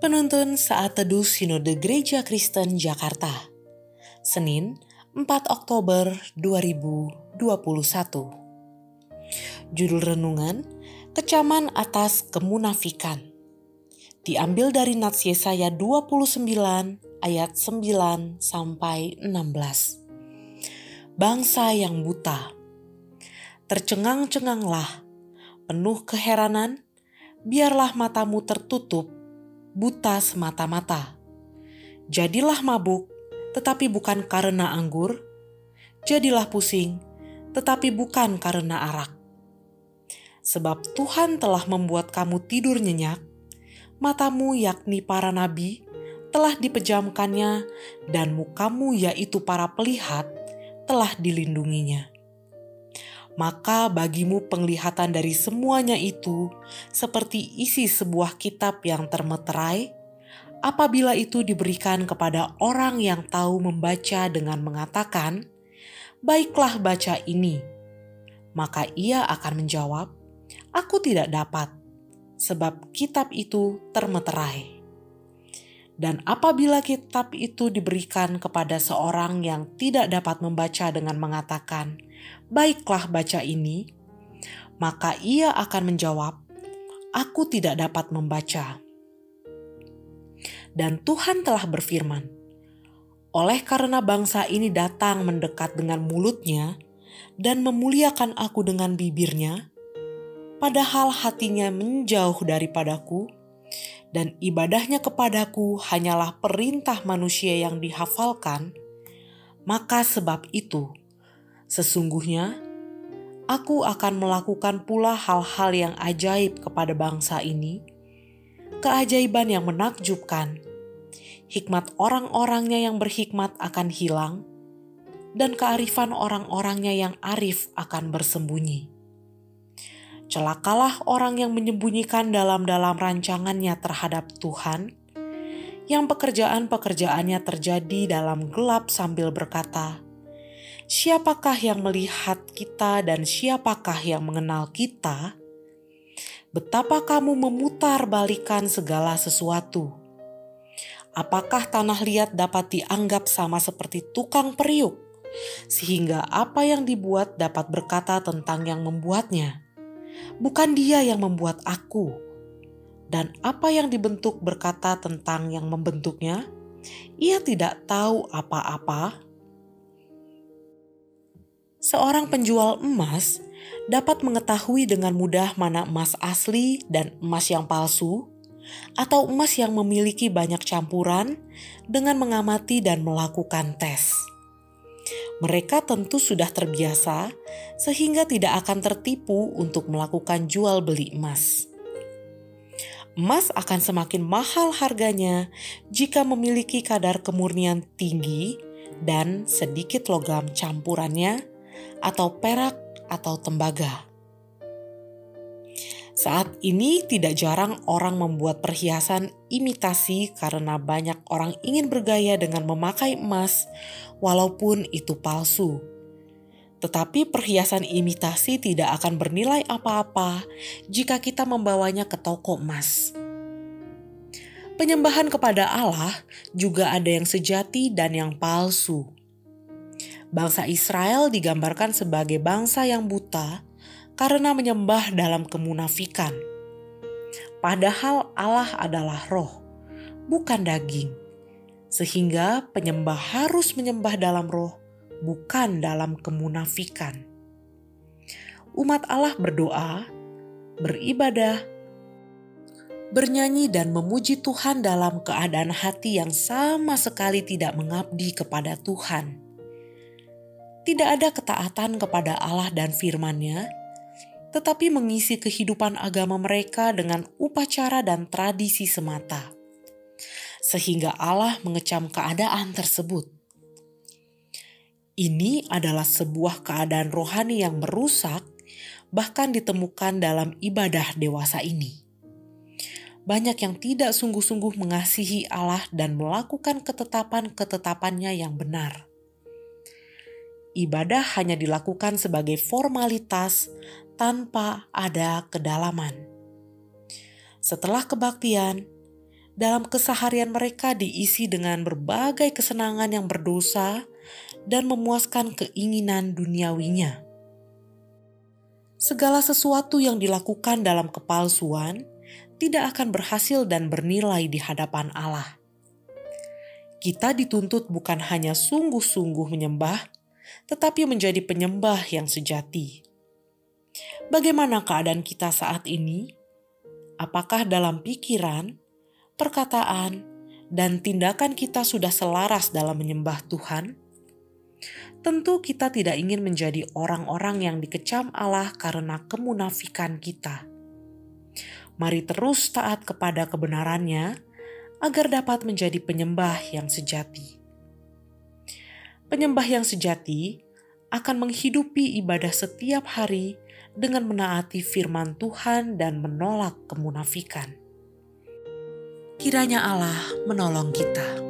Penuntun Saat Teduh Sinode Gereja Kristen Jakarta, Senin 4 Oktober 2021. Judul renungan, Kecaman atas Kemunafikan. Diambil dari Nats Yesaya 29 ayat 9-16. Bangsa yang buta. Tercengang-cenganglah, penuh keheranan, biarlah matamu tertutup, buta semata-mata. Jadilah mabuk, tetapi bukan karena anggur. Jadilah pusing, tetapi bukan karena arak. Sebab Tuhan telah membuat kamu tidur nyenyak, matamu yakni para nabi telah dipejamkannya, dan mukamu yaitu para pelihat telah dilindunginya. Maka bagimu penglihatan dari semuanya itu seperti isi sebuah kitab yang termeterai, apabila itu diberikan kepada orang yang tahu membaca dengan mengatakan, "Baiklah, baca ini." Maka ia akan menjawab, "Aku tidak dapat, sebab kitab itu termeterai." Dan apabila kitab itu diberikan kepada seorang yang tidak dapat membaca dengan mengatakan, "Baiklah, baca ini," maka ia akan menjawab, "Aku tidak dapat membaca." Dan Tuhan telah berfirman, "Oleh karena bangsa ini datang mendekat dengan mulutnya dan memuliakan aku dengan bibirnya, padahal hatinya menjauh daripadaku, dan ibadahnya kepadaku hanyalah perintah manusia yang dihafalkan, maka sebab itu, sesungguhnya aku akan melakukan pula hal-hal yang ajaib kepada bangsa ini, keajaiban yang menakjubkan. Hikmat orang-orangnya yang berhikmat akan hilang, dan kearifan orang-orangnya yang arif akan bersembunyi. Celakalah orang yang menyembunyikan dalam-dalam rancangannya terhadap Tuhan, yang pekerjaan-pekerjaannya terjadi dalam gelap sambil berkata, "Siapakah yang melihat kita dan siapakah yang mengenal kita?" Betapa kamu memutar-balikan segala sesuatu. Apakah tanah liat dapat dianggap sama seperti tukang periuk, sehingga apa yang dibuat dapat berkata tentang yang membuatnya, "Bukan dia yang membuat aku." Dan apa yang dibentuk berkata tentang yang membentuknya, "Ia tidak tahu apa-apa." Seorang penjual emas dapat mengetahui dengan mudah mana emas asli dan emas yang palsu, atau emas yang memiliki banyak campuran dengan mengamati dan melakukan tes. Mereka tentu sudah terbiasa sehingga tidak akan tertipu untuk melakukan jual beli emas. Emas akan semakin mahal harganya jika memiliki kadar kemurnian tinggi dan sedikit logam campurannya, atau perak atau tembaga. Saat ini tidak jarang orang membuat perhiasan imitasi karena banyak orang ingin bergaya dengan memakai emas walaupun itu palsu. Tetapi perhiasan imitasi tidak akan bernilai apa-apa jika kita membawanya ke toko emas. Penyembahan kepada Allah juga ada yang sejati dan yang palsu. Bangsa Israel digambarkan sebagai bangsa yang buta karena menyembah dalam kemunafikan. Padahal Allah adalah roh, bukan daging. Sehingga penyembah harus menyembah dalam roh, bukan dalam kemunafikan. Umat Allah berdoa, beribadah, bernyanyi dan memuji Tuhan dalam keadaan hati yang sama sekali tidak mengabdi kepada Tuhan. Tidak ada ketaatan kepada Allah dan firman-Nya, tetapi mengisi kehidupan agama mereka dengan upacara dan tradisi semata. Sehingga Allah mengecam keadaan tersebut. Ini adalah sebuah keadaan rohani yang merusak, bahkan ditemukan dalam ibadah dewasa ini. Banyak yang tidak sungguh-sungguh mengasihi Allah dan melakukan ketetapan-ketetapannya yang benar. Ibadah hanya dilakukan sebagai formalitas tanpa ada kedalaman. Setelah kebaktian, dalam keseharian mereka diisi dengan berbagai kesenangan yang berdosa dan memuaskan keinginan duniawinya. Segala sesuatu yang dilakukan dalam kepalsuan tidak akan berhasil dan bernilai di hadapan Allah. Kita dituntut bukan hanya sungguh-sungguh menyembah, tetapi menjadi penyembah yang sejati. Bagaimana keadaan kita saat ini? Apakah dalam pikiran, perkataan, dan tindakan kita sudah selaras dalam menyembah Tuhan? Tentu kita tidak ingin menjadi orang-orang yang dikecam Allah karena kemunafikan kita. Mari terus taat kepada kebenarannya agar dapat menjadi penyembah yang sejati. Penyembah yang sejati akan menghidupi ibadah setiap hari dengan menaati firman Tuhan dan menolak kemunafikan. Kiranya Allah menolong kita.